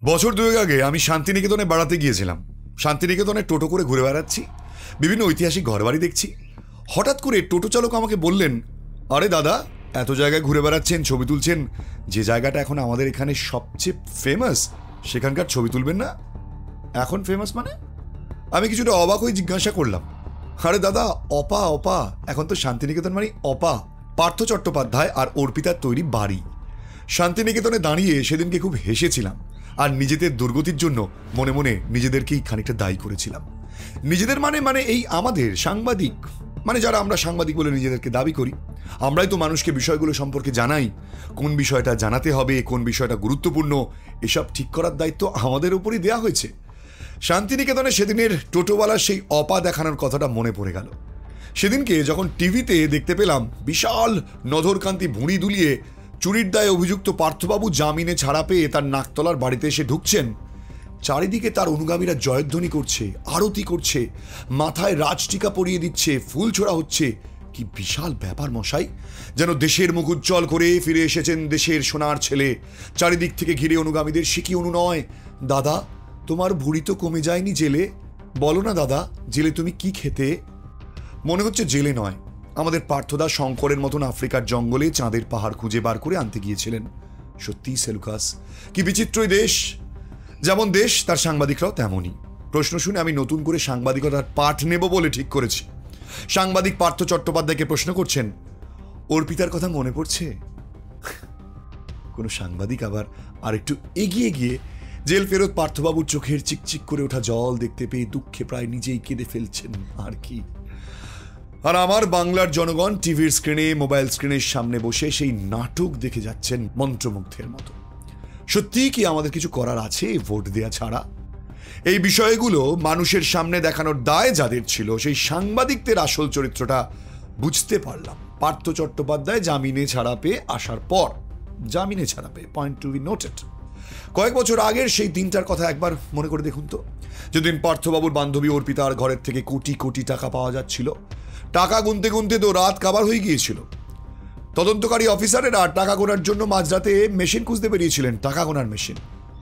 বছর দুয়েক আগে আমি শান্তিনিকেতনে বেড়াতে গিয়েছিলাম। শান্তিনিকেতনে টোটো করে ঘুরে বেড়াচ্ছি, বিভিন্ন ঐতিহাসিক ঘরবাড়ি দেখছি। হঠাৎ করে টোটো চালক আমাকে বললেন, আরে দাদা, এত জায়গায় ঘুরে বেড়াচ্ছেন, ছবি তুলছেন, যে জায়গাটা এখন আমাদের এখানে সবচেয়ে ফেমাস সেখানকার ছবি তুলবেন না? এখন ফেমাস মানে? আমি কিছুটা অবাক হয়ে জিজ্ঞাসা করলাম, আরে দাদা, অপা অপা এখন তো শান্তিনিকেতন মানে অপা, পার্থ চট্টোপাধ্যায় আর অর্পিতার তৈরি বাড়ি। শান্তিনিকেতনে দাঁড়িয়ে সেদিনকে খুব হেসেছিলাম, আর নিজেদের দুর্গতির জন্য মনে মনে নিজেদেরকেই খানিকটা দায়ী করেছিলাম। নিজেদের মানে মানে এই আমাদের সাংবাদিক, মানে যারা আমরা সাংবাদিক বলে নিজেদেরকে দাবি করি, আমরাই তো মানুষকে বিষয়গুলো সম্পর্কে জানাই, কোন বিষয়টা জানাতে হবে, কোন বিষয়টা গুরুত্বপূর্ণ, এসব ঠিক করার দায়িত্ব আমাদের উপরই দেয়া হয়েছে। শান্তিনিকেতনে সেদিনের টোটোওয়ালার সেই অপা দেখানোর কথাটা মনে পড়ে গেল। সেদিনকে যখন টিভিতে দেখতে পেলাম বিশাল নধরকান্তি ভুঁড়ি দুলিয়ে চুরির দায়ে অভিযুক্ত পার্থবাবু জামিনে ছাড়া পেয়ে তার নাকতলার বাড়িতে এসে ঢুকছেন, চারিদিকে তার অনুগামীরা জয়ধ্বনি করছে, আরতি করছে, মাথায় রাজটিকা পরিয়ে দিচ্ছে, ফুল ছোড়া হচ্ছে। কি বিশাল ব্যাপার মশাই! যেন দেশের মুখ উজ্জ্বল করে ফিরে এসেছেন দেশের সোনার ছেলে। চারিদিক থেকে ঘিরে অনুগামীদের, সে কি অনুনয়, দাদা তোমার ভুঁড়ি তো কমে যায়নি জেলে? বলো না দাদা, জেলে তুমি কি খেতে? মনে হচ্ছে জেলে নয়, আমাদের পার্থদা শঙ্করের মতন আফ্রিকার জঙ্গলে চাঁদের পাহাড় খুঁজে বার করে আনতে গিয়েছিলেন। সত্যিই সেলুকাস, কি বিচিত্রই দেশ! যেমন দেশ, তার সাংবাদিকরাও তেমনই। প্রশ্ন শুনে আমি নতুন করে সাংবাদিকতার পাঠ নেব বলে ঠিক করেছি। সাংবাদিক পার্থ চট্টোপাধ্যায়কে প্রশ্ন করছেন, অর্পিতার কথা মনে পড়ছে? কোনো সাংবাদিক আবার আরেকটু এগিয়ে গিয়ে জেল ফেরত পার্থবাবুর চোখের চিকচিক করে ওঠা জল দেখতে পেয়ে দুঃখে প্রায় নিজেই কেঁদে ফেলছেন। আর কি! আর আমার বাংলার জনগণ টিভির স্ক্রিনে, মোবাইল স্ক্রিনের সামনে বসে সেই নাটক দেখে যাচ্ছেন মন্ত্রমুগ্ধের মতো। সত্যিই কি আমাদের কিছু করার আছে ভোট দেয়া ছাড়া? এই বিষয়গুলো মানুষের সামনে দেখানোর দায় যাদের ছিল, সেই সাংবাদিকদের আসল চরিত্রটা বুঝতে পারলাম পার্থ চট্টোপাধ্যায় জামিনে ছাড়া পেয়ে আসার পর। জামিনে ছাড়া পেয়ে, পয়েন্ট টু বি নোটেড। কয়েক বছর আগের সেই দিনটার কথা একবার মনে করে দেখুন তো, যেদিন পার্থবাবুর বান্ধবী অর্পিতার ঘরের থেকে কোটি কোটি টাকা পাওয়া যাচ্ছিল। টাকা গুনতে গুনতে তো রাত কাবার হয়ে গিয়েছিল। তদন্তকারী অফিসারেরা টাকা গোনার জন্য মাঝরাতে মেশিন খুঁজতে বেরিয়েছিলেন, টাকা গোনার মেশিন।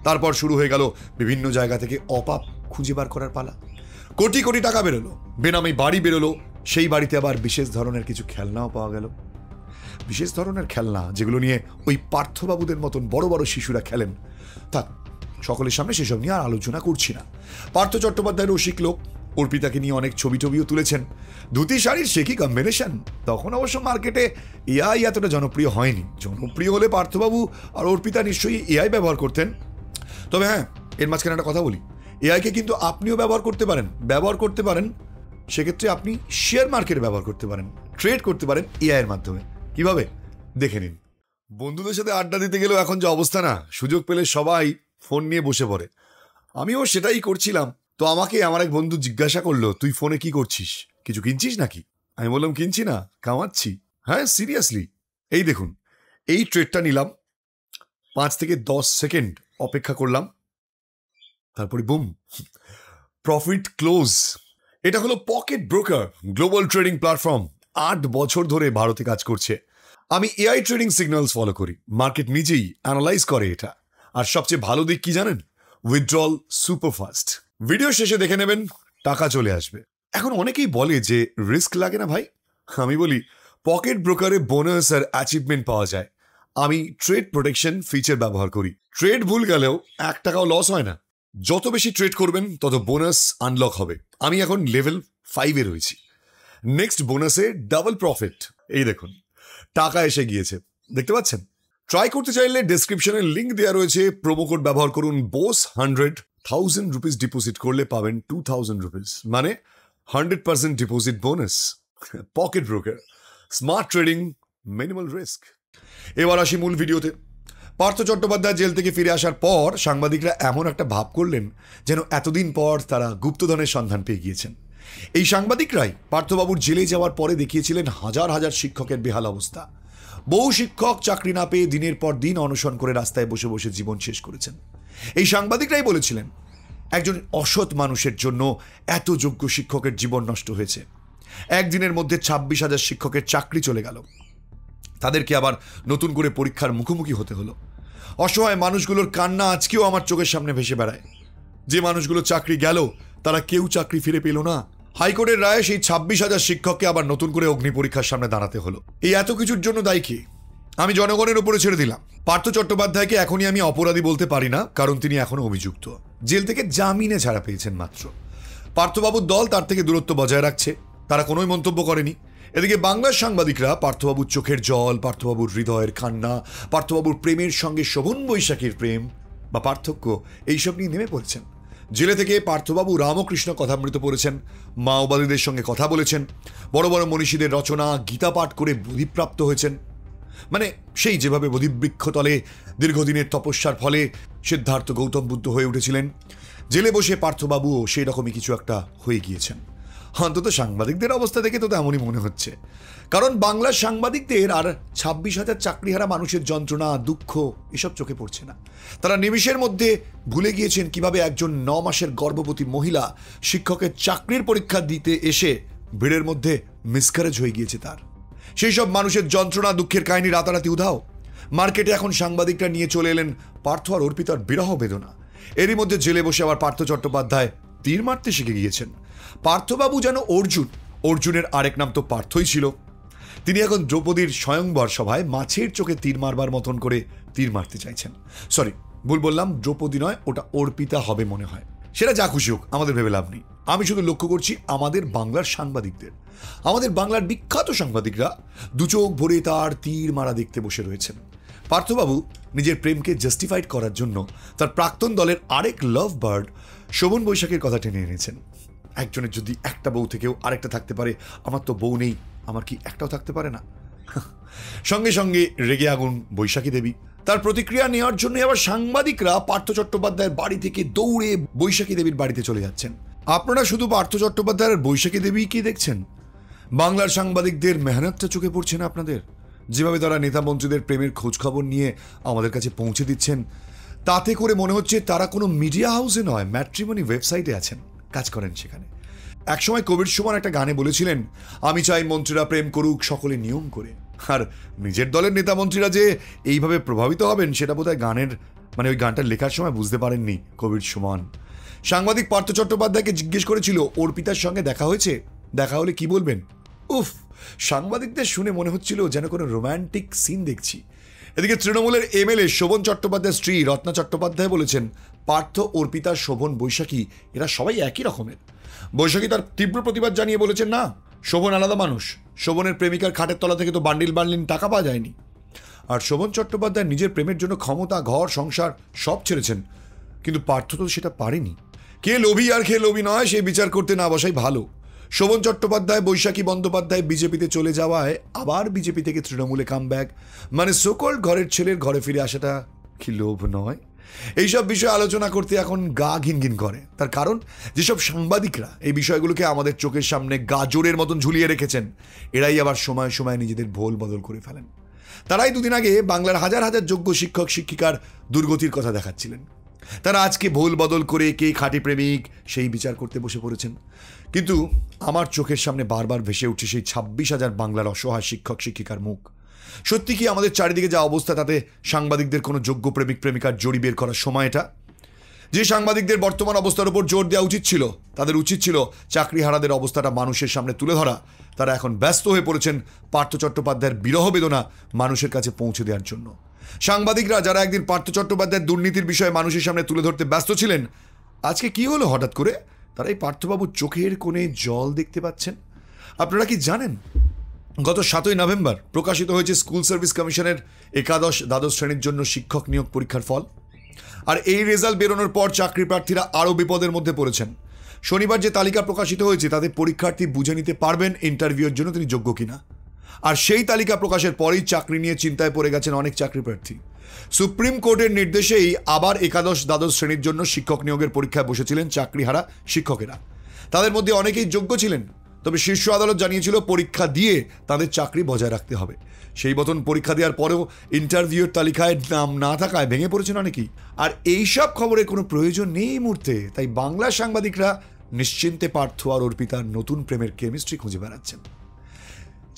তারপর শুরু হয়ে গেল বিভিন্ন জায়গা থেকে অপাপ খুঁজে বার করার পালা। কোটি কোটি টাকা বেরোলো, বেনামে বাড়ি বেরোলো, সেই বাড়িতে আবার বিশেষ ধরনের কিছু খেলনাও পাওয়া গেল। বিশেষ ধরনের খেলনা, যেগুলো নিয়ে ওই পার্থবাবুদের মতন বড় বড় শিশুরা খেলেন। থাক, সকলের সামনে সেসব নিয়ে আর আলোচনা করছি না। পার্থ চট্টোপাধ্যায় রসিক লোক, অর্পিতাকে নিয়ে অনেক ছবিও তুলেছেন। ধুতি শাড়ির সে কি কম্বিনেশন! তখন অবশ্য মার্কেটে এআই এতটা জনপ্রিয় হয়নি। জনপ্রিয় হলে পার্থবাবু আর অর্পিতা নিশ্চয়ই এআই ব্যবহার করতেন। তবে হ্যাঁ, এর মাঝখানে একটা কথা বলি, এআইকে কিন্তু আপনিও ব্যবহার করতে পারেন। সেক্ষেত্রে আপনি শেয়ার মার্কেটে ব্যবহার করতে পারেন, ট্রেড করতে পারেন এআইয়ের মাধ্যমে। কিভাবে? দেখে নিন। বন্ধুদের সাথে আড্ডা দিতে গেলেও এখন যে অবস্থা না, সুযোগ পেলে সবাই ফোন নিয়ে বসে পড়ে। আমিও সেটাই করছিলাম। তো আমাকে আমার এক বন্ধু জিজ্ঞাসা করলো, তুই ফোনে কি করছিস? কিছু কিনছিস নাকি? আমি বললাম, কিনছি না, কামাচ্ছি। হ্যাঁ, সিরিয়াসলি। এই দেখুন, এই ট্রেডটা নিলাম, 5 থেকে 10 সেকেন্ড অপেক্ষা করলাম, তারপরে বুম, প্রফিট ক্লোজ। এটা হলো pocket broker, global trading platform. 8 বছর ধরে ভারতে কাজ করছে। আমি এআই ট্রেডিং সিগন্যালস ফলো করি, মার্কেট নিজেই অ্যানালাইজ করে এটা। আর সবচেয়ে ভালো দিক কি জানেন? Withdrawal super fast. ভিডিও শেষে দেখে নেবেন, টাকা চলে আসবে। এখন অনেকেই বলে যে রিস্ক লাগে না ভাই। আমি বলি, পকেট ব্রোকারে বোনাস আর অ্যাচিভমেন্ট পাওয়া যায়। আমি ট্রেড প্রোটেকশন ফিচার ব্যবহার করি। ট্রেড ভুল গেলেও 1 টাকাও লস হয় না। যত বেশি ট্রেড করবেন তত বোনাস আনলক হবে। আমি এখন লেভেল 5-এ রয়েছি। নেক্সট বোনাসে ডাবল প্রফিট। এই দেখুন, টাকা এসে গিয়েছে, দেখতে পাচ্ছেন? ট্রাই করতে চাইলে ডেসক্রিপশনে লিঙ্ক দেওয়া রয়েছে, প্রোমো কোড ব্যবহার করুন BOSS100। 1000 রুপিস ডিপোজিট করলে পাবেন 2000 রুপিস, মানে 100% deposit bonus. Pocket broker, smart trading, minimal risk. এবার আসি মূল ভিডিওতে। পার্থ চট্টোপাধ্যায় জেল থেকে ফিরে আসার পর সাংবাদিকরা এমন একটা ভাব করলেন যেন এতদিন পর তারা গুপ্তধনের সন্ধান পেয়ে গিয়েছেন। এই সাংবাদিকরাই পার্থবাবুর জেলে যাওয়ার পরে দেখিয়েছিলেন হাজার হাজার শিক্ষকের বেহাল অবস্থা। বহু শিক্ষক চাকরি না পেয়ে দিনের পর দিন অনশন করে রাস্তায় বসে বসে জীবন শেষ করেছেন। এই সাংবাদিকরাই বলেছিলেন, একজন অসৎ মানুষের জন্য এত যোগ্য শিক্ষকের জীবন নষ্ট হয়েছে। একদিনের মধ্যে 26,000 শিক্ষকের চাকরি চলে গেল। তাদেরকে আবার নতুন করে পরীক্ষার মুখোমুখি হতে হলো। অসহায় মানুষগুলোর কান্না আজকেও আমার চোখের সামনে ভেসে বেড়ায়। যে মানুষগুলো চাকরি গেল তারা কেউ চাকরি ফিরে পেল না। হাইকোর্টের রায়ে সেই 26,000 শিক্ষককে আবার নতুন করে অগ্নি পরীক্ষার সামনে দাঁড়াতে হলো। এই এত কিছুর জন্য দায়ী কে? আমি জনগণের উপরে ছেড়ে দিলাম। পার্থ চট্টোপাধ্যায়কে এখনই আমি অপরাধী বলতে পারি না, কারণ তিনি এখনো অভিযুক্ত। জেল থেকে জামিনে ছাড়া পেয়েছেন মাত্র। পার্থবাবুর দল তার থেকে দূরত্ব বজায় রাখছে, তারা কোনোই মন্তব্য করেনি। এদিকে বাংলার সাংবাদিকরা পার্থবাবুর চোখের জল, পার্থবাবুর হৃদয়ের কান্না, পার্থবাবুর প্রেমের সঙ্গে শোভন বৈশাখীর প্রেম বা পার্থক্য এইসব নিয়ে নেমে পড়েছেন। জেলে থেকে পার্থবাবু রামকৃষ্ণ কথামৃত পড়েছেন, মাওবাদীদের সঙ্গে কথা বলেছেন, বড় বড় মনীষীদের রচনা গীতা পাঠ করে বোধিপ্রাপ্ত হয়েছেন। মানে সেই যেভাবে বোধিবৃক্ষতলে দীর্ঘদিনের তপস্যার ফলে সিদ্ধার্থ গৌতম বুদ্ধ হয়ে উঠেছিলেন, জেলে বসে পার্থবাবুও সেই রকমই কিছু একটা হয়ে গিয়েছেন। অন্তত সাংবাদিকদের অবস্থা দেখে তো তেমনই মনে হচ্ছে। কারণ বাংলার সাংবাদিকদের আর 26,000 চাকরিহারা মানুষের যন্ত্রণা, দুঃখ এসব চোখে পড়ছে না। তারা নিমিষের মধ্যে ভুলে গিয়েছেন কিভাবে একজন 9 মাসের গর্ভবতী মহিলা শিক্ষকের চাকরির পরীক্ষা দিতে এসে ভিড়ের মধ্যে মিসক্যারেজ হয়ে গিয়েছে তার। সেই সব মানুষের যন্ত্রণা, দুঃখের কাহিনী রাতারাতি উধাও। মার্কেটে এখন সাংবাদিকরা নিয়ে চলে এলেন পার্থ আর অর্পিতার বিরহ বেদনা। এরই মধ্যে জেলে বসে আবার পার্থ চট্টোপাধ্যায় তীর মারতে শিখে গিয়েছেন। পার্থবাবু যেন অর্জুনের আরেক নাম তো পার্থই ছিল। তিনি এখন দ্রৌপদীর স্বয়ংবর সভায় মাছের চোখে তীর মারবার মতন করে তীর মারতে চাইছেন। সরি, ভুল বললাম, দ্রৌপদী নয়, ওটা অর্পিতা হবে মনে হয়। সেটা যা খুশি হোক, আমাদের ভেবে লাভ নেই। আমি শুধু লক্ষ্য করছি আমাদের বাংলার সাংবাদিকদের, আমাদের বাংলার বিখ্যাত সাংবাদিকরা দু চোখ ভরে তার তীর মারা দেখতে বসে রয়েছেন। পার্থবাবু নিজের প্রেমকে জাস্টিফাইড করার জন্য তার প্রাক্তন দলের আরেক লাভ বার্ড শোভন বৈশাখীর কথা টেনে এনেছেন। একজনের যদি একটা বউ থেকেও আরেকটা থাকতে পারে, আমার তো বউ নেই, আমার কি একটাও থাকতে পারে না? সঙ্গে সঙ্গে রেগে আগুন বৈশাখী দেবী। তার প্রতিক্রিয়া নেওয়ার জন্য আবার সাংবাদিকরা পার্থ চট্টোপাধ্যায়ের বাড়ি থেকে দৌড়ে বৈশাখী দেবীর বাড়িতে চলে যাচ্ছেন। আপনারা শুধু পার্থ চট্টোপাধ্যায়ের বৈশাখী দেবী কি দেখছেন? বাংলার সাংবাদিকদের মেহনতটা চোখে পড়ছে না আপনাদের? যেভাবে তারা নেতা মন্ত্রীদের প্রেমের খোঁজ খবর নিয়ে আমাদের কাছে পৌঁছে দিচ্ছেন, তাতে করে মনে হচ্ছে তারা কোনো মিডিয়া হাউসে নয়, ম্যাট্রিমনি ওয়েবসাইটে আছেন, কাজ করেন সেখানে। একসময় কবির সুমন একটা গানে বলেছিলেন, আমি চাই মন্ত্রীরা প্রেম করুক সকলে নিয়ম করে। আর নিজের দলের নেতা মন্ত্রীরা যে এইভাবে প্রভাবিত হবেন সেটা বোধহয় গানের ওই গানটা লেখার সময় বুঝতে পারেননি কবির সুমন। সাংবাদিক পার্থ চট্টোপাধ্যায়কে জিজ্ঞেস করেছিল অর্পিতার সঙ্গে দেখা হয়েছে, দেখা হলে কি বলবেন? উফ, সাংবাদিকদের শুনে মনে হচ্ছিল যেন কোনো রোম্যান্টিক সিন দেখছি। এদিকে তৃণমূলের এমএলএ শোভন চট্টোপাধ্যায়ের স্ত্রী রত্না চট্টোপাধ্যায় বলেছেন, পার্থ, অর্পিতা, শোভন, বৈশাখী এরা সবাই একই রকমের। বৈশাখী তার তীব্র প্রতিবাদ জানিয়ে বলেছেন, না, শোভন আলাদা মানুষ। শোভনের প্রেমিকার খাটের তলা থেকে তো বান্ডিল টাকা পাওয়া যায়নি। আর শোভন চট্টোপাধ্যায় নিজের প্রেমের জন্য ক্ষমতা, ঘর, সংসার সব ছেড়েছেন, কিন্তু পার্থ তো সেটা পারেনি। কে লোভী আর কে লোভী নয় সেই বিচার করতে না বসাই ভালো। শোভন চট্টোপাধ্যায়, বৈশাখী বন্দ্যোপাধ্যায় বিজেপিতে চলে যাওয়ায় আবার বিজেপি থেকে তৃণমূলে কামব্যাক, মানে সোকল্ড ঘরের ছেলের ঘরে ফিরে আসাটা কি লোভ নয়? এইসব বিষয়ে আলোচনা করতে এখন গা ঘিনঘিন করে। তার কারণ যেসব সাংবাদিকরা এই বিষয়গুলোকে আমাদের চোখের সামনে গাজরের মতন ঝুলিয়ে রেখেছেন, এরাই আবার সময় সময় নিজেদের ভোল বদল করে ফেলেন। তারাই দুদিন আগে বাংলার হাজার হাজার যোগ্য শিক্ষক শিক্ষিকার দুর্গতির কথা দেখাচ্ছিলেন। তারা আজকে ভুল বদল করে কে খাঁটি প্রেমিক সেই বিচার করতে বসে পড়েছেন। কিন্তু আমার চোখের সামনে বারবার ভেসে উঠছে সেই 26,000 বাংলার অসহায় শিক্ষক শিক্ষিকার মুখ। সত্যি কি আমাদের চারিদিকে যা অবস্থা তাতে সাংবাদিকদের কোনো যোগ্য প্রেমিক প্রেমিকার জড়ি বের করার সময় এটা? যে সাংবাদিকদের বর্তমান অবস্থার উপর জোর দেওয়া উচিত ছিল, তাদের উচিত ছিল চাকরিহারাদের অবস্থাটা মানুষের সামনে তুলে ধরা। তারা এখন ব্যস্ত হয়ে পড়েছেন পার্থ চট্টোপাধ্যায়ের বিরহ বেদনা মানুষের কাছে পৌঁছে দেওয়ার জন্য। সাংবাদিকরা যারা একদিন পার্থ চট্টোপাধ্যায়ের দুর্নীতির বিষয়ে মানুষের সামনে তুলে ধরতে ব্যস্ত ছিলেন, আজকে কি হলো হঠাৎ করে তারা এই পার্থবাবুর চোখের কোণে জল দেখতে পাচ্ছেন? আপনারা কি জানেন, গত 7ই নভেম্বর প্রকাশিত হয়েছে স্কুল সার্ভিস কমিশনের একাদশ দ্বাদশ শ্রেণীর জন্য শিক্ষক নিয়োগ পরীক্ষার ফল। আর এই রেজাল্ট বেরোনোর পর চাকরি প্রার্থীরা আরও বিপদের মধ্যে পড়েছেন। শনিবার যে তালিকা প্রকাশিত হয়েছে তাতে পরীক্ষার্থী বুঝে নিতে পারবেন ইন্টারভিউয়ের জন্য তিনি যোগ্য কিনা। আর সেই তালিকা প্রকাশের পরেই চাকরি নিয়ে চিন্তায় পড়ে গেছেন অনেক চাকরি প্রার্থী। সুপ্রিম কোর্টের নির্দেশেই আবার একাদশ দ্বাদশ শ্রেণীর জন্য শিক্ষক নিয়োগের পরীক্ষায় বসেছিলেন চাকরিহারা শিক্ষকেরা। তাদের মধ্যে অনেকেই যোগ্য ছিলেন, তবে শীর্ষ আদালত জানিয়েছিল পরীক্ষা দিয়ে তাদের চাকরি বজায় রাখতে হবে। সেই মতন পরীক্ষা দেওয়ার পরেও ইন্টারভিউয়ের তালিকায় নাম না থাকায় ভেঙে পড়েছেন অনেকেই। আর এইসব খবরের কোনো প্রয়োজন নেই এই মুহূর্তে। তাই বাংলার সাংবাদিকরা নিশ্চিন্তে পার্থ আর অর্পিতার নতুন প্রেমের কেমিস্ট্রি খুঁজে বেড়াচ্ছেন।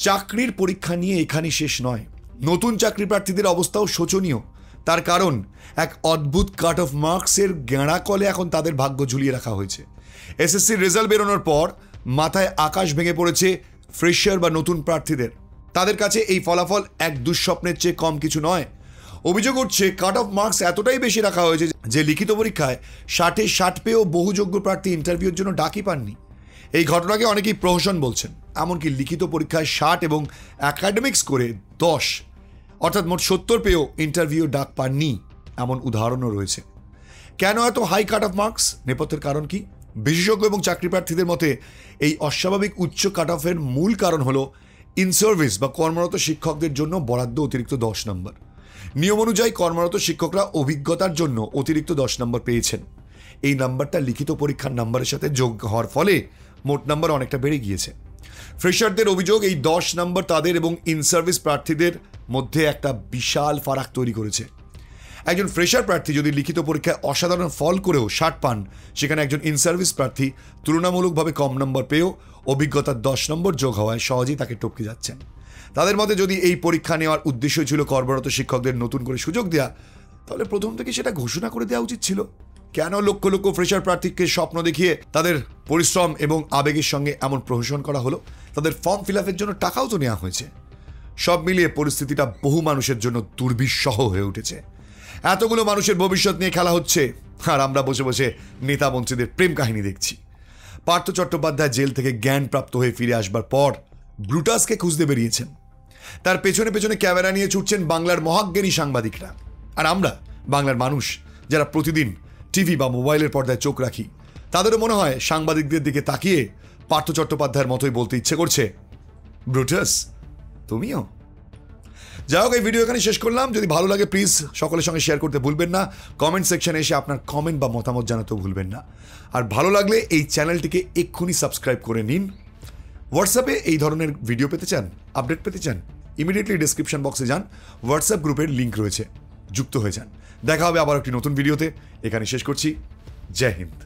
চাকরির পরীক্ষা নিয়ে এখানেই শেষ নয়, নতুন চাকরি প্রার্থীদের অবস্থাও শোচনীয়। তার কারণ এক অদ্ভুত কাট অফ মার্কসের গেঁড়া কলে এখন তাদের ভাগ্য ঝুলিয়ে রাখা হয়েছে। এসএসসির রেজাল্ট বেরোনোর পর মাথায় আকাশ ভেঙে পড়েছে ফ্রেশার বা নতুন প্রার্থীদের। তাদের কাছে এই ফলাফল এক দুঃস্বপ্নের চেয়ে কম কিছু নয়। অভিযোগ উঠছে কাট অফ মার্কস এতটাই বেশি রাখা হয়েছে যে লিখিত পরীক্ষায় 60 পেয়েও বহু যোগ্য প্রার্থী ইন্টারভিউর জন্য ডাকই পাননি। এই ঘটনাকে অনেকেই প্রহসন বলছেন। এমনকি লিখিত পরীক্ষায় 60 এবং অ্যাকাডেমিক্স করে 10 অর্থাৎ মোট 70 পেয়েও ইন্টারভিউ ডাক পাননি এমন উদাহরণও রয়েছে। কেন এত হাই কাট অফ মার্কস? নেপথ্যের কারণ কি? বিশেষজ্ঞ এবং চাকরি প্রার্থীদের মতে এই অস্বাভাবিক উচ্চ কাট অফের মূল কারণ হলো ইন সার্ভিস বা কর্মরত শিক্ষকদের জন্য বরাদ্দ অতিরিক্ত 10 নম্বর। নিয়ম অনুযায়ী কর্মরত শিক্ষকরা অভিজ্ঞতার জন্য অতিরিক্ত 10 নম্বর পেয়েছেন। এই নাম্বারটা লিখিত পরীক্ষার নাম্বারের সাথে যোগ হওয়ার ফলে মোট নাম্বার অনেকটা বেড়ে গিয়েছে। ফ্রেশারদের অভিযোগ এই 10 নম্বর তাদের এবং ইন সার্ভিস প্রার্থীদের মধ্যে একটা বিশাল ফারাক তৈরি করেছে। একজন ফ্রেশার প্রার্থী যদি লিখিত পরীক্ষায় অসাধারণ ফল করেও 60 পান, সেখানে একজন ইন সার্ভিস প্রার্থী তুলনামূলকভাবে কম নম্বর পেয়েও অভিজ্ঞতার 10 নম্বর যোগ হওয়ায় সহজেই তাকে টপকে যাচ্ছেন। তাদের মতে যদি এই পরীক্ষা নেওয়ার উদ্দেশ্য ছিল কর্মরত শিক্ষকদের নতুন করে সুযোগ দেওয়া, তাহলে প্রথম থেকে সেটা ঘোষণা করে দেওয়া উচিত ছিল। কেন লক্ষ লক্ষ ফ্রেশার প্রার্থীকে স্বপ্ন দেখিয়ে তাদের পরিশ্রম এবং আবেগের সঙ্গে এমন প্রহসন করা হলো? তাদের ফর্ম ফিল আপের জন্য টাকাও তো নেওয়া হয়েছে। সব মিলিয়ে পরিস্থিতিটা বহু মানুষের জন্য দুর্বিষহ হয়ে উঠেছে। এতগুলো মানুষের ভবিষ্যৎ নিয়ে খেলা হচ্ছে, আর আমরা বসে বসে নেতা মন্ত্রীদের প্রেম কাহিনী দেখছি। পার্থ চট্টোপাধ্যায় জেল থেকে জ্ঞানপ্রাপ্ত হয়ে ফিরে আসবার পর ব্রুটাসকে খুঁজতে বেরিয়েছেন। তার পেছনে পেছনে ক্যামেরা নিয়ে ছুটছেন বাংলার মহাজ্ঞানী সাংবাদিকরা। আর আমরা বাংলার মানুষ যারা প্রতিদিন টিভি বা মোবাইলের পর্দায় চোখ রাখি, তাদেরও মনে হয় সাংবাদিকদের দিকে তাকিয়ে পার্থ চট্টোপাধ্যায়ের মতোই বলতে ইচ্ছে করছে, ব্রুটাস তুমিও। যাই হোক, এই ভিডিও এখানে শেষ করলাম। যদি ভালো লাগে প্লিজ সকলের সঙ্গে শেয়ার করতে ভুলবেন না। কমেন্ট সেকশনে এসে আপনার কমেন্ট বা মতামত জানাতেও ভুলবেন না। আর ভালো লাগলে এই চ্যানেলটিকে এক্ষুনি সাবস্ক্রাইব করে নিন। হোয়াটসঅ্যাপে এই ধরনের ভিডিও পেতে চান, আপডেট পেতে চান, ইমিডিয়েটলি ডেসক্রিপশন বক্সে যান, হোয়াটসঅ্যাপ গ্রুপের লিঙ্ক রয়েছে, যুক্ত হয়ে যান। দেখা হবে আবার একটি নতুন ভিডিওতে। এখানে শেষ করছি। জয় হিন্দ।